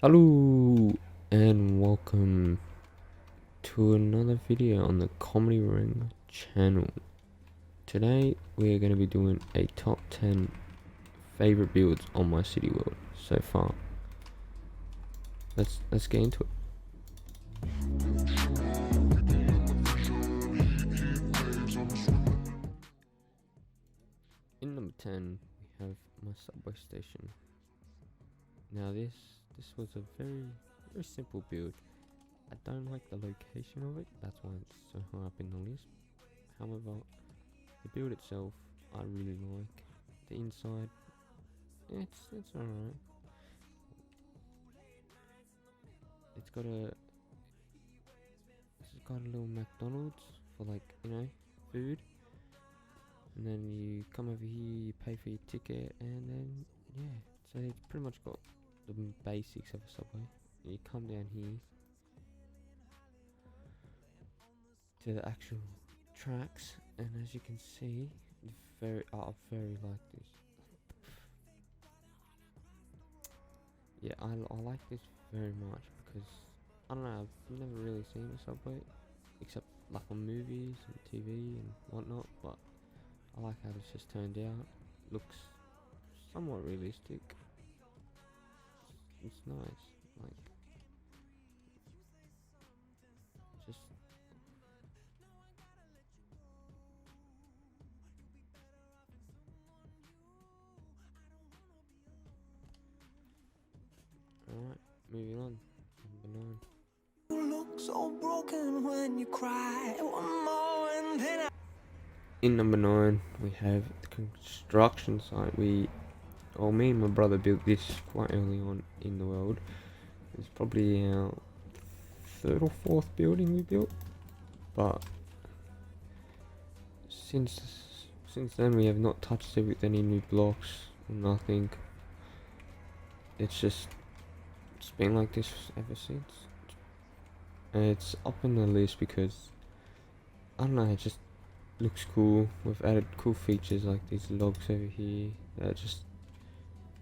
Hello and welcome to another video on the Comedy Ring channel. Today we're going to be doing a top 10 favorite builds on my city world so far. Let's get into it. In number 10 we have my subway station. Now this was a very simple build. I don't like the location of it, that's why it's so high up in the list. However, the build itself I really like. The inside, it's alright. It's got a little McDonald's for, like, food, and then you come over here, you pay for your ticket, and then yeah, so it's pretty much got the basics of a subway. You come down here to the actual tracks, and as you can see, I very like this. Yeah, I like this very much because I don't know, I've never really seen a subway except like on movies and TV and whatnot, but I like how this just turned out. Looks somewhat realistic. It's nice. Like, just alright, moving on. Number 9. You look so broken when you cry. One more and then in number 9 we have the construction site. Me and my brother built this quite early on in the world. It's probably our third or fourth building we built, but since then we have not touched it with any new blocks or nothing. It's been like this ever since. And it's up in the list because I don't know, it just looks cool. We've added cool features like these logs over here that just,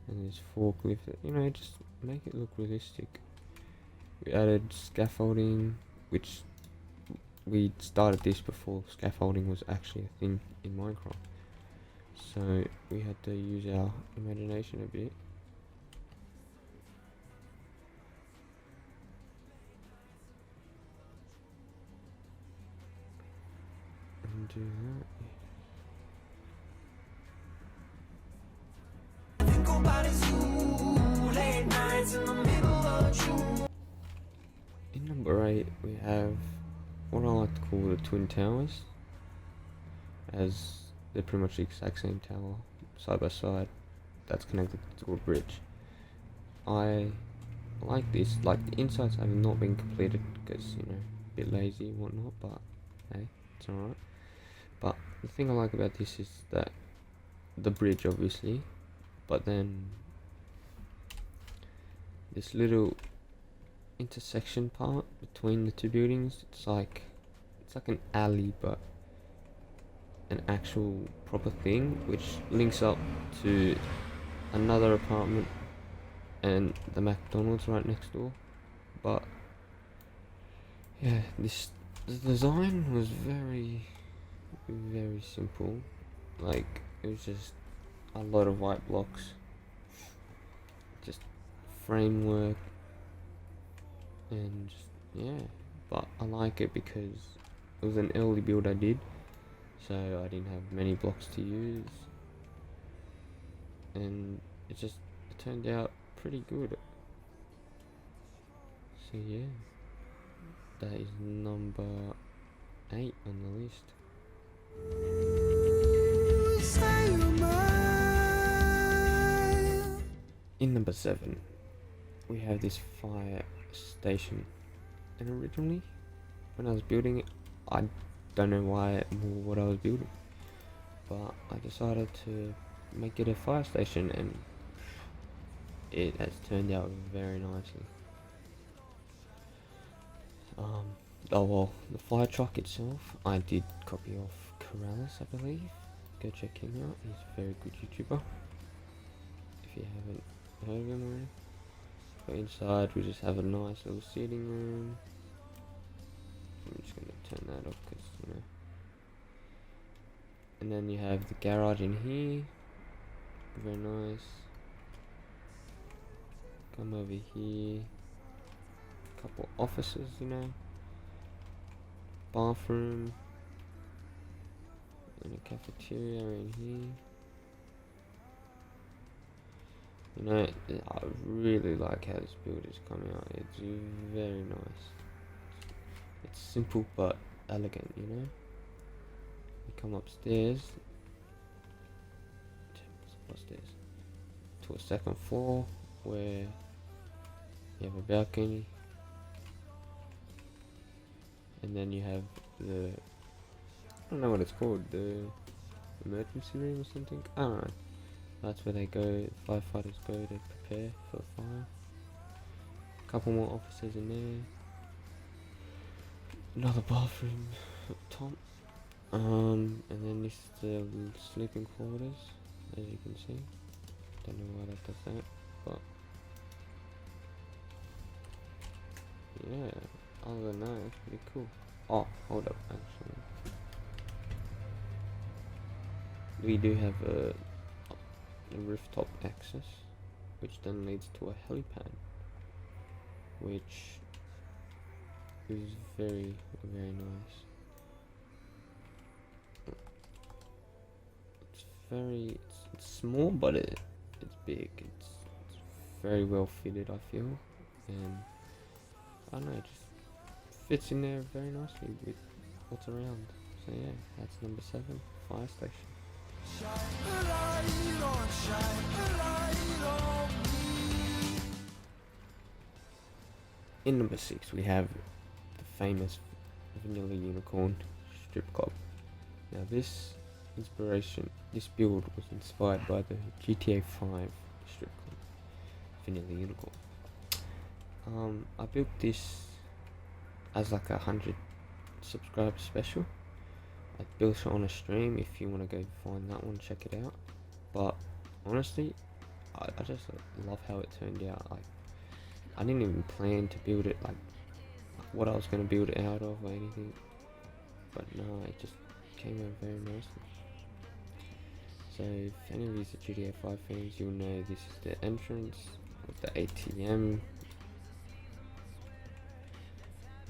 and this forklift that, just make it look realistic. We added scaffolding, which we started this before scaffolding was actually a thing in Minecraft, so we had to use our imagination a bit. And do that. In number 8 we have what I like to call the twin towers, as they're pretty much the exact same tower side by side that's connected to a bridge. I like this. Like, the insides have not been completed because a bit lazy and whatnot, but hey, it's alright. But the thing I like about this is that the bridge, obviously, but then this little intersection part between the two buildings, it's like an alley, but an actual proper thing which links up to another apartment and the McDonald's right next door. But yeah, the design was very simple. Like, it was just a lot of white blocks, just framework, and just, yeah. But I like it because it was an early build I did, so I didn't have many blocks to use, and it turned out pretty good. So yeah, that is number 8 on the list. In number 7 we have this fire station, and originally when I was building it, I don't know what I was building, but I decided to make it a fire station, and it has turned out very nicely. Oh well, the fire truck itself, I did copy off Corrales, I believe. Go check him out, he's a very good YouTuber, if you haven't heard of him already. So inside we just have a nice little sitting room. I'm just gonna turn that off because, you know. And then you have the garage in here. Very nice. Come over here. Couple offices, you know. Bathroom. And a cafeteria in here. You know, I really like how this build is coming out. It's very nice. It's simple but elegant, you know. You come upstairs to a second floor where you have a balcony, and then you have the, I don't know what it's called, the emergency room or something. I don't know. That's where they go, firefighters go to prepare for a fire. A couple more offices in there. Another bathroom up top. And then this is the sleeping quarters, as you can see. Don't know why that does that, but yeah, other than that, it's pretty cool. Oh, hold up, actually. We do have a rooftop access, which then leads to a helipad, which is very, very nice. It's small, but it's big. It's very well fitted, I feel, and I don't know, it just fits in there very nicely with what's around. So yeah, that's number 7, fire station. In number 6, we have the famous Vanilla Unicorn strip club. Now this build was inspired by the GTA 5 strip club, Vanilla Unicorn. I built this as like 100 subscriber special. I built it on a stream. If you want to go find that one, check it out. But honestly, I just love how it turned out. Like, I didn't even plan to build it like what I was going to build it out of or anything, but no, it just came out very nicely. So if any of you are GTA 5 fans, you'll know this is the entrance with the ATM.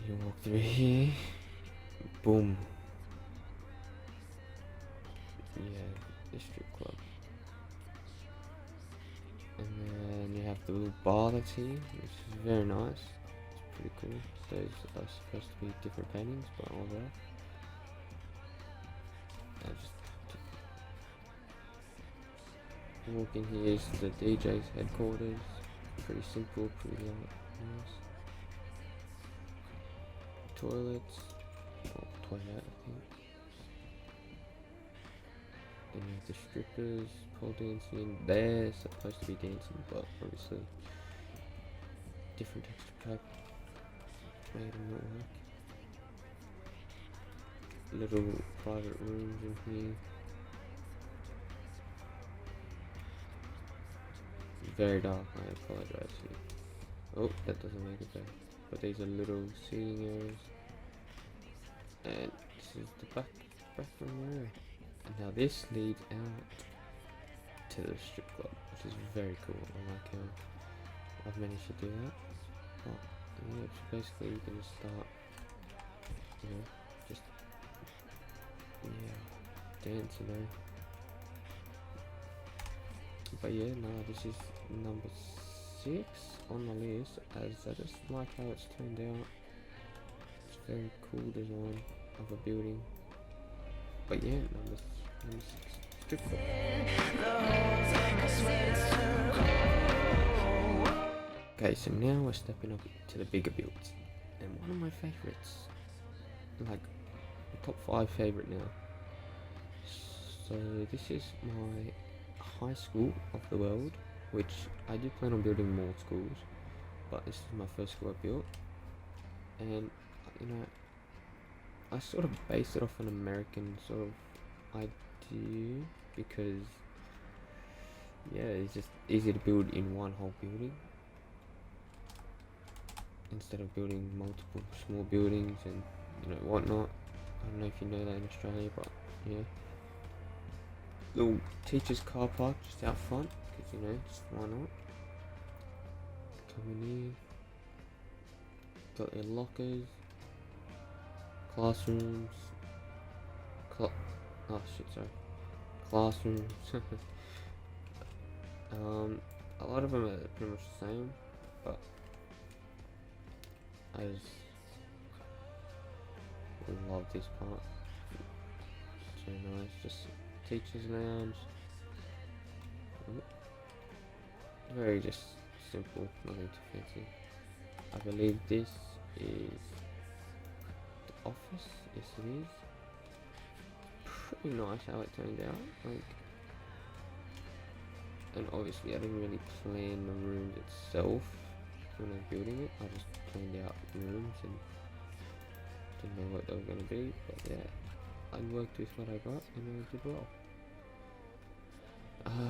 You walk through here, boom. Yeah, the strip club. And then you have the little bar that's here, which is very nice. It's pretty cool. Those are supposed to be different paintings, but all that. Walk in here is the DJ's headquarters. Pretty simple, pretty nice. Toilets, or toilet, I think. Then you have the strippers, pole dancing. They're supposed to be dancing, but obviously different texture pack made them not work. Little private rooms in here. Very dark, I apologize here. Oh, that doesn't make it better. But these are little seating areas. And this is the bathroom area. And now this leads out to the strip club, which is very cool. I like how I've managed to do that. But yeah, it's basically you can start, you know, just dance, you know. But yeah, no, this is number 6 on the list, as I just like how it's turned out. It's a very cool design of a building. But yeah, number 6, strip club. Okay, so now we're stepping up to the bigger builds, and one of my favorites, like the top 5 favorite now. So this is my high school of the world, which I do plan on building more schools, but this is my first school I built, and you know, I sort of based it off an American sort of idea because yeah, it's just easy to build in one whole building. instead of building multiple small buildings and whatnot. I don't know if you know that in Australia, but yeah. Little teacher's car park just out front, because just why not. Coming in, got their lockers, classrooms, classrooms. A lot of them are pretty much the same, but I just love this part. It's very nice. Just teachers lounge. Very just simple, nothing too fancy. I believe this is the office. Yes, it is. Pretty nice how it turned out. And obviously I didn't really plan the rooms itself when I was building it. I just planned out rooms and didn't know what they were going to be, but yeah, I worked with what I got and I did well.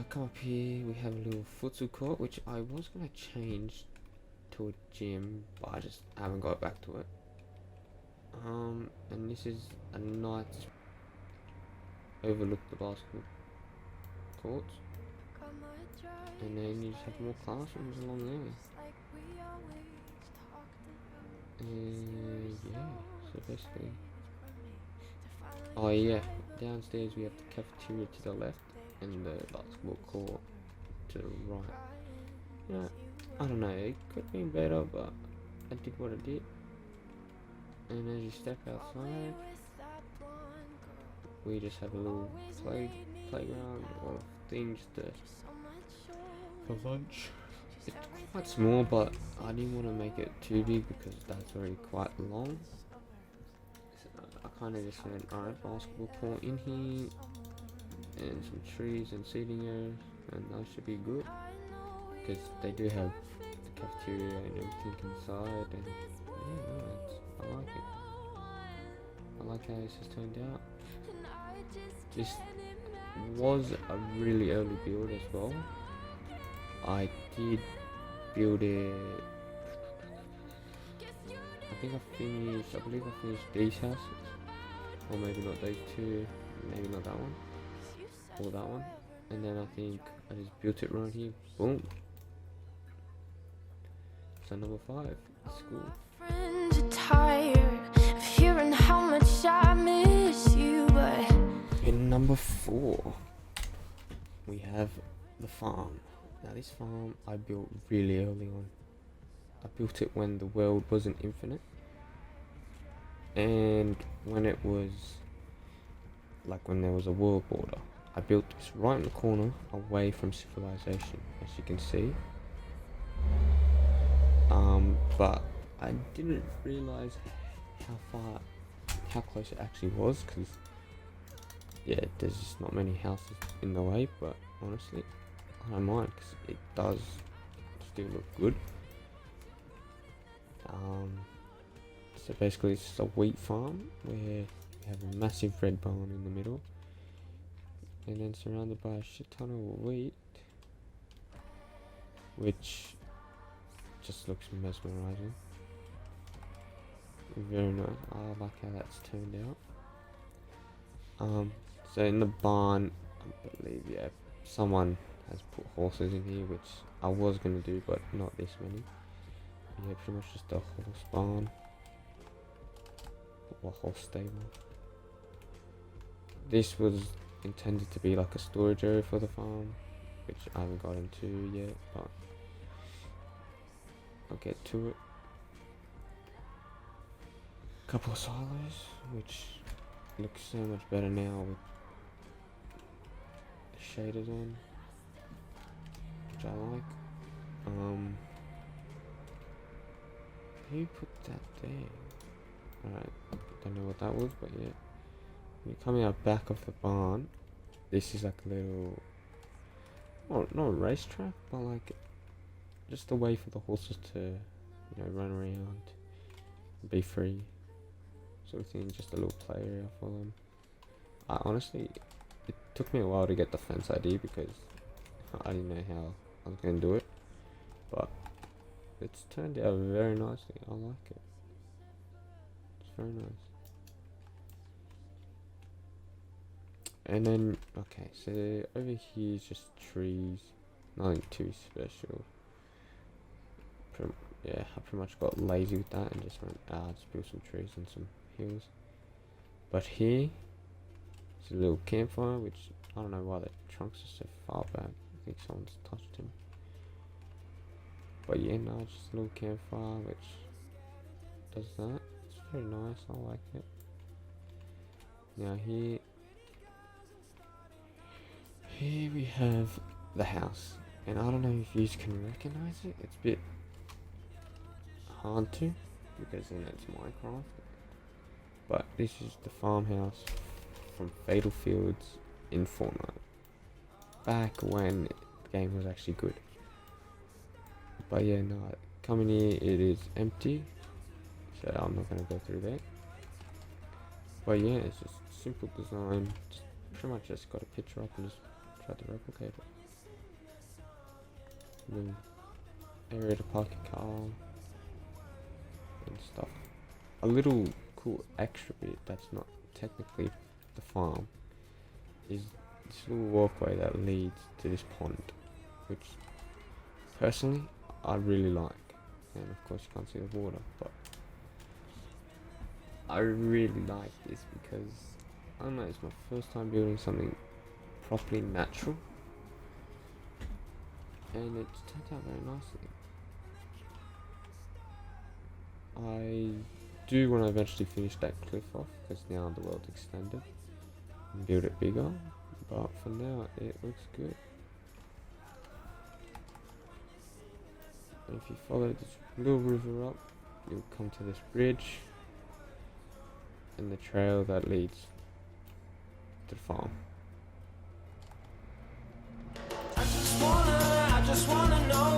Come up here, we have a little futsal court, which I was going to change to a gym, but I just haven't got back to it. And this is a nice overlook the basketball courts. And then you just have more classrooms along there. And yeah, so basically. Oh yeah, downstairs we have the cafeteria to the left and the basketball court to the right. Yeah, I don't know, it could have been better, but I did what I did. And as you step outside, we just have a little playground of things for lunch. It's quite small, but I didn't want to make it too big because that's already quite long. So I kind of just went, alright, basketball court in here, and some trees and seating areas, and that should be good. Because they do have the cafeteria and everything inside, and yeah, I like it. I like how this has turned out. This was a really early build as well. I did build it. I believe I finished these houses, or maybe not those two, maybe not that one, or that one, and then I think I just built it right here. Boom. So number 5, school. Friends are tired of hearing how much I miss you, but in number 4, we have the farm. Now this farm I built really early on. I built it when the world wasn't infinite, and when it was when there was a world border. I built this right in the corner away from civilization, as you can see. But I didn't realize how close it actually was, because yeah, there's just not many houses in the way, but honestly I don't mind because it does still look good. So basically it's just a wheat farm where we have a massive red barn in the middle, and then surrounded by a shit ton of wheat, which just looks mesmerizing. Very nice. I like how that's turned out. So in the barn, I believe someone has put horses in here, which I was gonna do, but not this many. Yeah, pretty much just a horse barn or horse stable. This was intended to be like a storage area for the farm, which I haven't got into yet, but I'll get to it. Couple of silos, which looks so much better now with the shaders on, which I like. Who put that there? Alright, don't know what that was, but yeah. When you're coming out back of the barn, this is like a little, not a racetrack, but like just a way for the horses to, run around, be free, sort of thing. Just a little play area for them. Honestly, it took me a while to get the fence idea because I didn't know how I was going to do it, but it's turned out very nicely. I like it. It's very nice. And then, okay, so over here is just trees. Nothing too special. Yeah, I pretty much got lazy with that and just went, just build some trees and some hills. But here, it's a little campfire, which I don't know why the trunks are so far back. I think someone's touched them. But yeah, no, just a little campfire which does that. It's very nice, I like it. Now here we have the house. And I don't know if you can recognize it. It's a bit hard to, because it's Minecraft. But this is the farmhouse from Fatal Fields in Fortnite. Back when the game was actually good. But yeah, no, coming here it is empty, so I'm not going to go through that. But yeah, it's just simple design, just pretty much just got a picture up and just tried to replicate it. Little area to park your car and stuff. A little cool extra bit that's not technically the farm is this little walkway that leads to this pond, which personally I really like. And of course you can't see the water, but I really like this because I don't know, it's my first time building something properly natural, and it's turned out very nicely. I do want to eventually finish that cliff off because now the world's extended and build it bigger, but for now it looks good. And if you follow this little river up, you'll come to this bridge and the trail that leads to the farm. I just wanna know.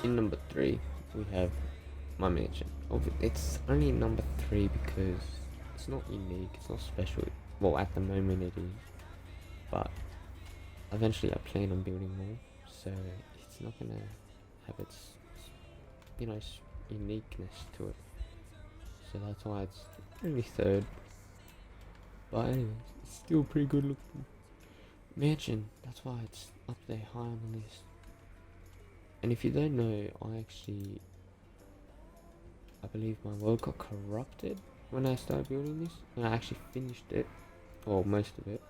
In number 3, we have my mansion. It's only number 3 because it's not unique, it's not special. Well, at the moment it is, but eventually I plan on building more, so it's not gonna have its, uniqueness to it. So that's why it's only 3rd. But anyways, it's still pretty good looking mansion. That's why it's up there high on the list. And if you don't know, I believe my world got corrupted when I started building this. And I actually finished it, or most of it,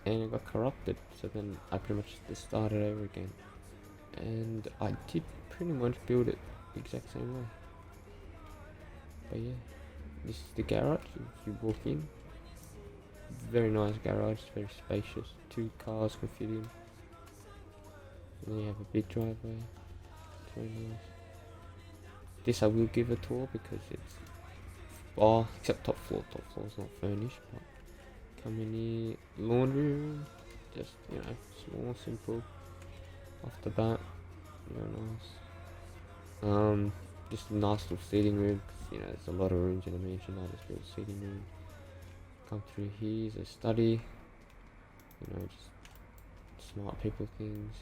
and it got corrupted. So then I pretty much just started over again. And I did pretty much build it the exact same way. But yeah, this is the garage. If you walk in, very nice garage, very spacious. 2 cars can fit in. And then you have a big driveway. It's very nice. This I will give a tour because it's except top floor. Top floor is not furnished, but come in here, laundry room, just small, simple, off the bat, very nice. Just a nice little seating room. Cause, there's a lot of rooms in a mansion. I just built a seating room. Come through here is a study. Just smart people things.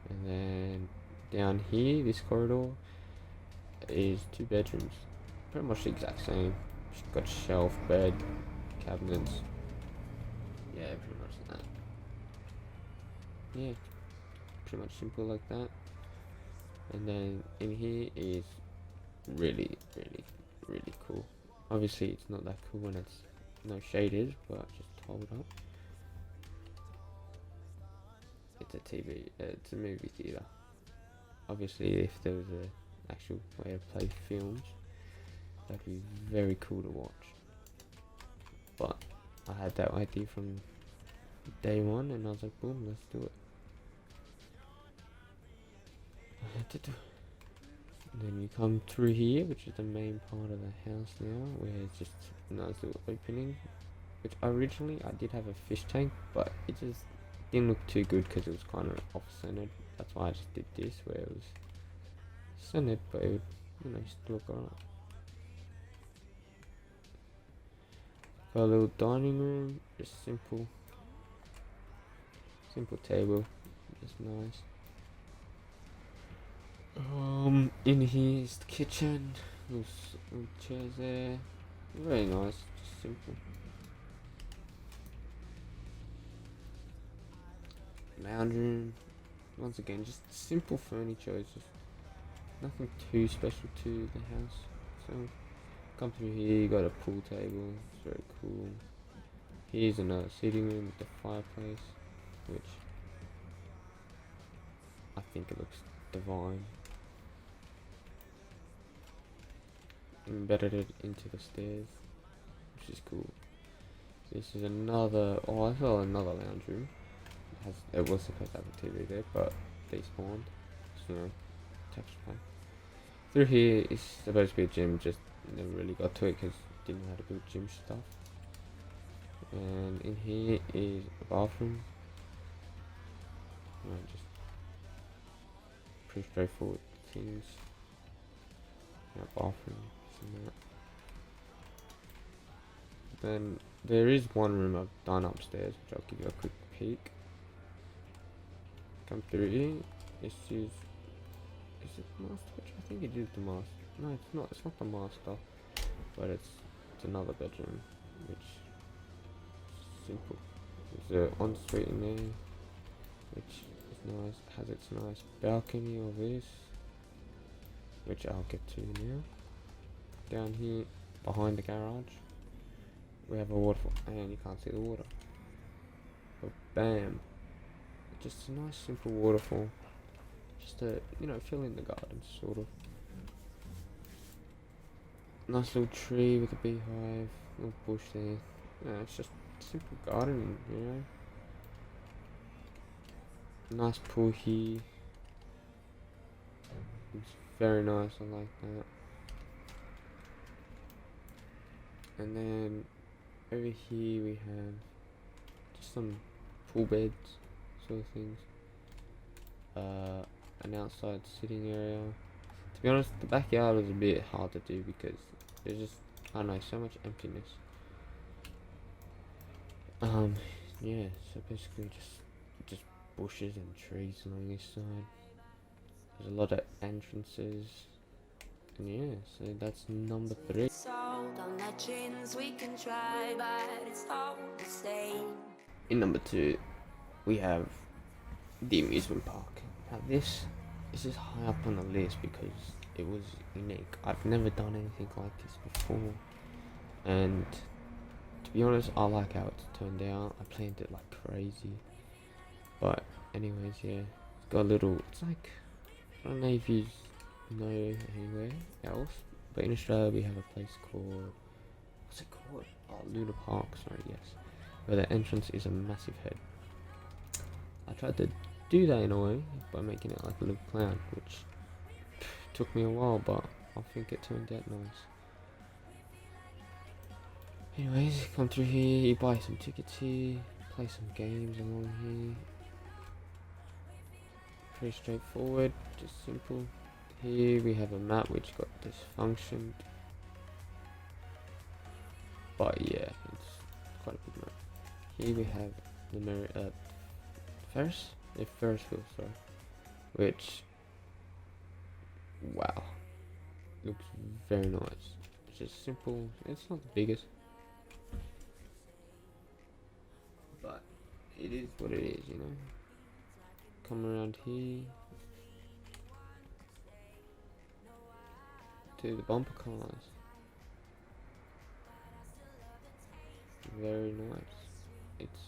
And then down here, this corridor is 2 bedrooms. Pretty much the exact same. Just got shelf, bed, cabinets. Yeah, pretty much that. Yeah, pretty much simple like that. And then in here is really, really, really cool. Obviously it's not that cool when it's no shaders, but just hold up. It's a TV, it's a movie theater. Obviously if there was an actual way to play films, that'd be very cool to watch. But I had that idea from day one and I was like, boom, let's do it. And then you come through here, which is the main part of the house now, where it's just a nice little opening. Which originally I did have a fish tank, but it just didn't look too good because it was kind of off-centered. That's why I just did this, where it was centered, but it would, still look alright. Got a little dining room, just simple table, It's nice. In here is the kitchen. There's some chairs there. Very nice, just simple. Lounge room. Once again, just simple furniture. It's just nothing too special to the house. So come through here, you got a pool table. It's very cool. Here's another sitting room with the fireplace, which I think it looks divine. Embedded it into the stairs, which is cool. This is another. Oh, I saw another lounge room. It was supposed to have a TV there, but they spawned. So, texture pack. Through here is supposed to be a gym, just never really got to it because didn't know how to build gym stuff. And in here is a bathroom. Just pretty straightforward things. Bathroom, and that. Then there is one room I've done upstairs, which I'll give you a quick peek. Come through here. This is it the master bedroom? I think it is the master. No, it's not. It's not the master, but it's another bedroom, which is simple. There's an ensuite in there, which is nice. It has its nice balcony of this, which I'll get to now. Down here, behind the garage, we have a waterfall, and you can't see the water. But bam! Just a nice simple waterfall, just to, fill in the garden, sort of. Nice little tree with a beehive, little bush there. Yeah, it's just simple gardening, Nice pool here. It's very nice, I like that. And then over here we have just some pool beds, sort of things. An outside sitting area. To be honest, the backyard was a bit hard to do because there's just, I don't know, so much emptiness. Yeah, so basically just bushes and trees along this side. There's a lot of entrances. And yeah, so that's number 3. In number 2, we have the amusement park. Now this is just high up on the list because it was unique. I've never done anything like this before, and to be honest, I like how it's turned out. I planned it like crazy, but anyways, yeah, it's got a little. It's like, I don't know if you know anywhere else, but in Australia we have a place called, what's it called? Oh, Luna Park. Sorry, yes, where the entrance is a massive head. I tried to do that in a way by making it like a little clown, which took me a while, but I think it turned out nice. Anyways, come through here, you buy some tickets here, play some games along here. Pretty straightforward, just simple. Here we have a map which got dysfunctioned, but yeah, it's quite a big map. Here we have the Ferris wheel, sorry, which, wow, looks very nice. It's just simple. It's not the biggest, but it is what it is, Come around here to the bumper cars. Very nice. It's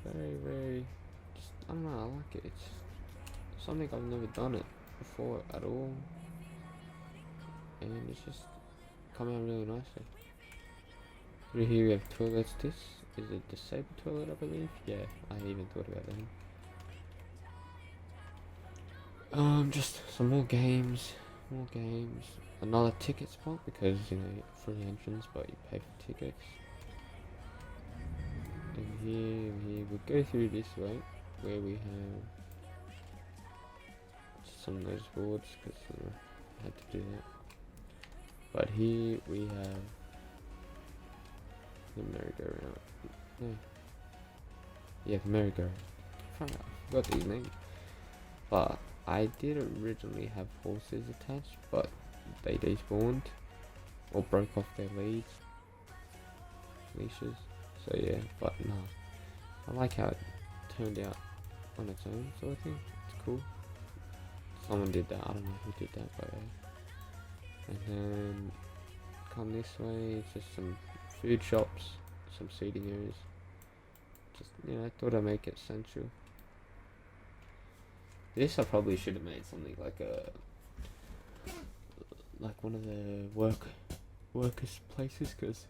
very, just, I don't know, I like it. It's something I've never done it before at all, and it's just come out really nicely. Through here we have toilets. This is a disabled toilet, I believe. Yeah, I even thought about that. Just some more games. Another ticket spot because free entrance, but you pay for tickets. And here we go through this way where we have some notice boards because I had to do that. But here we have the merry-go-round. No. Yeah, the merry-go. I forgot these names. But I did originally have horses attached, but they despawned or broke off their leashes. So yeah, but no, I like how it turned out on its own sort of thing. It's cool. Someone did that. I don't know who did that, but yeah. And then come this way, it's just some food shops, some seating areas. Just, you know, I thought I'd make it central. This I probably should have made something like one of the workers places, because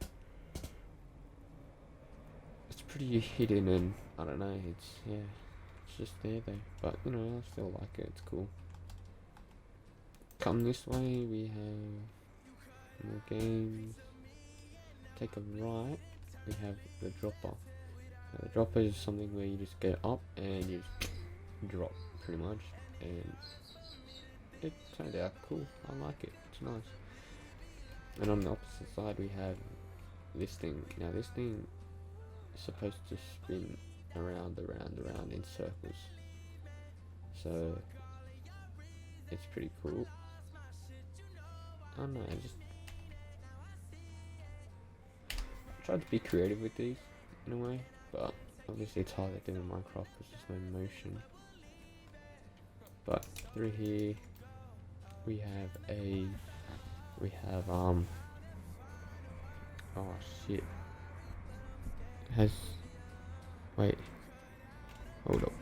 it's pretty hidden and I don't know, it's just there though. But you know, I still like it. It's cool. Come this way, we have more games. Take a right, we have the dropper. Now, the dropper is something where you just get up and you just drop pretty much, and it turned out cool. I like it. It's nice. And on the opposite side we have this thing. Now this thing is supposed to spin around in circles, so it's pretty cool. I don't know, I just tried to be creative with these in a way, but obviously it's hard to do in Minecraft because there's no motion. But through here we have oh shit, it has, wait, hold up.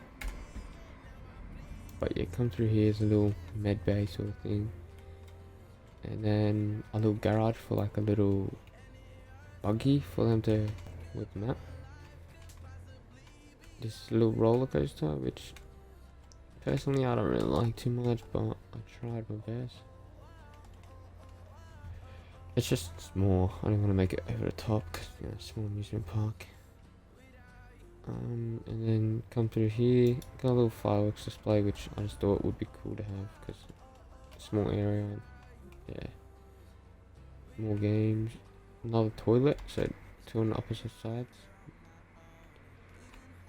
But yeah, come through here is a little med bay sort of thing, and then a little garage for like a little buggy for them to whip them out. This little roller coaster, which personally I don't really like too much, but I tried my best. It's just small. I don't want to make it over the top because, you know, small amusement park. And then come through here, got a little fireworks display, which I just thought would be cool to have because small area. Yeah, more games. Another toilet, so two on the opposite sides.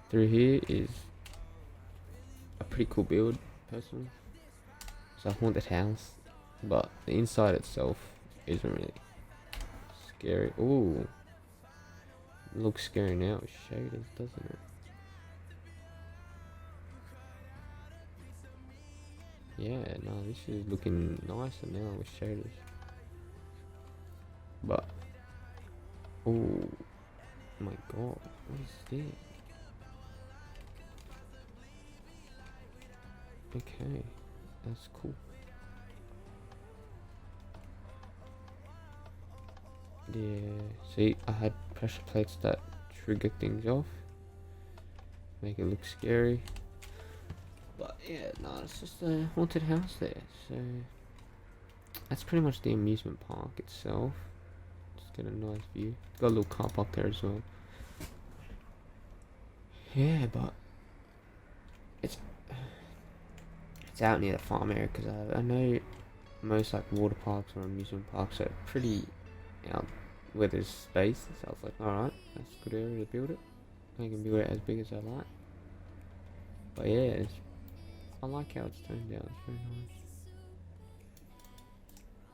Through here is a pretty cool build, personally. It's a haunted house, but the inside itself isn't really scary. Ooh, it looks scary now with shaders, doesn't it? Yeah, no, this is looking nicer now with shaders. But oh my god, what is this? Okay, that's cool. Yeah, see, I had pressure plates that trigger things off, make it look scary. But yeah, no, it's just a haunted house there. So that's pretty much the amusement park itself. Just get a nice view. Got a little car park there as well. Yeah, but it's out near the farm area, because I know most like water parks or amusement parks are pretty out where there's space. So I was like, alright, that's a good area to build it. I can build it as big as I like. But yeah, I like how it's turned out. It's very nice.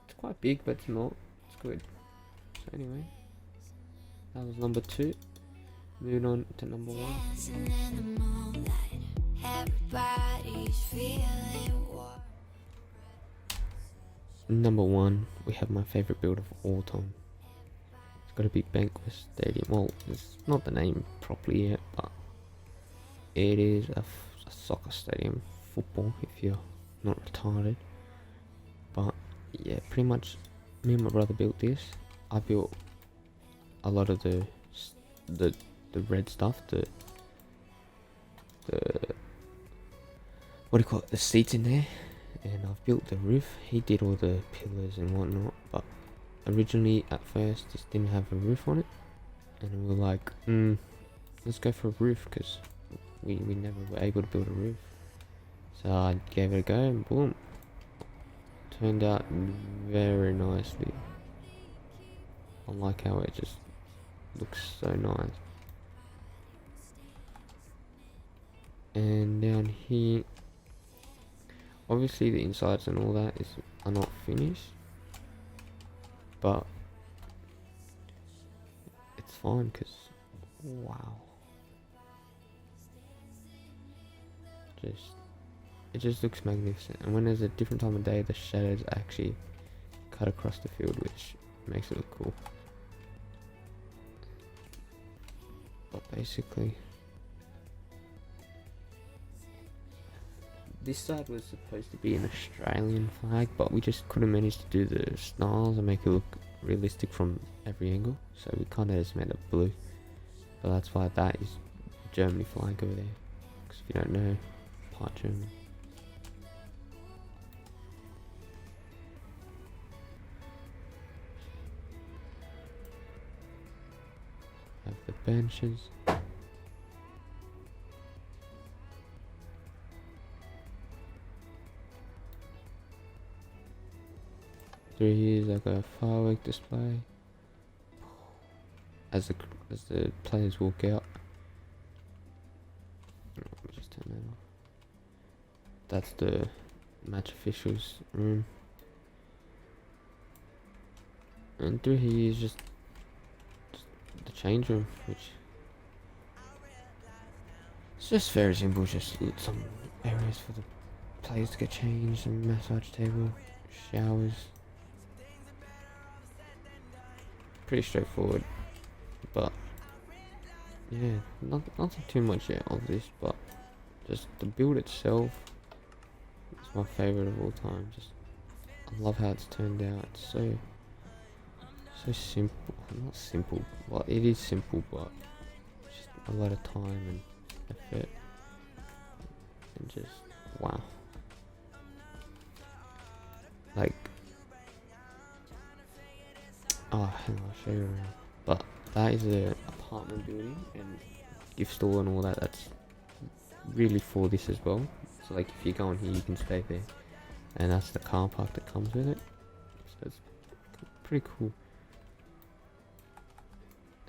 It's quite big, but it's not. It's good. So anyway, that was number 2. Moving on to number 1. Number 1, we have my favourite build of all time. It's got to be Banquet Stadium. Well, it's not the name properly yet, but it is a soccer stadium, football, if you're not retarded. But yeah, pretty much me and my brother built this. I built a lot of the red stuff, the what do you call it, the seats in there, and I've built the roof. He did all the pillars and whatnot, but originally at first this didn't have a roof on it, and we were like, let's go for a roof, because we never were able to build a roof. So I gave it a go, and boom, turned out very nicely. I like how it just looks so nice. And down here, obviously the insides and all that are not finished, but it's fine because wow, it just looks magnificent. And when there's a different time of day, the shadows actually cut across the field, which makes it look cool. But basically, this side was supposed to be an Australian flag, but we just couldn't manage to do the snarls and make it look realistic from every angle, so we kind of just made it blue. But that's why that is Germany flag over there, because if you don't know, part German. Have the benches. Through here is like a firework display as the players walk out. Let me just turn that off. That's the match officials room, and through here is just the change room, which it's just very simple. Just some areas for the players to get changed, some massage table, showers. Pretty straightforward, but yeah, nothing too much yet of this, but just the build itself is my favorite of all time. Just I love how it's turned out. It's so simple. Not simple, well, it is simple, but just a lot of time and effort, and just wow. Like, oh, hang on, I'll show you around. But that is a apartment building and gift store and all that. That's really for this as well. So like, if you go in here, you can stay there, and that's the car park that comes with it. So it's pretty cool.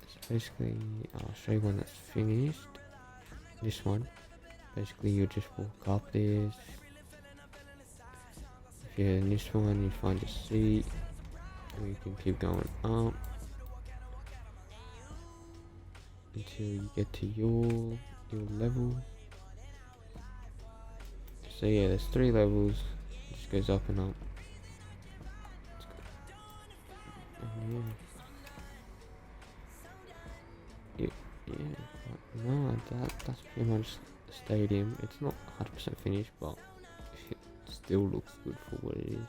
It's basically, I'll show you one that's finished. This one, basically, you just walk up there. If you're in this one, you find a seat. And you can keep going up until you get to your level. So yeah, there's 3 levels. It just goes up and up. And yeah, no, that's pretty much the stadium. It's not 100% finished, but it still looks good for what it is.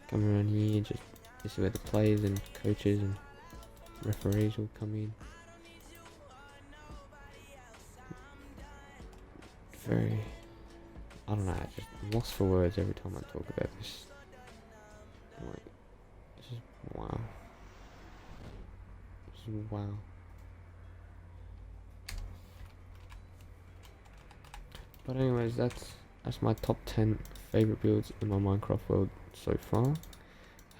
Come around here, just this is where the players and coaches and referees will come in. Very, I don't know, I just lost for words every time I talk about this. Like, it's just wow. Just wow. But anyways, that's my top 10 favorite builds in my Minecraft world so far.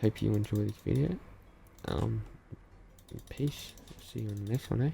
Hope you enjoy this video. Peace. See you on the next one, eh?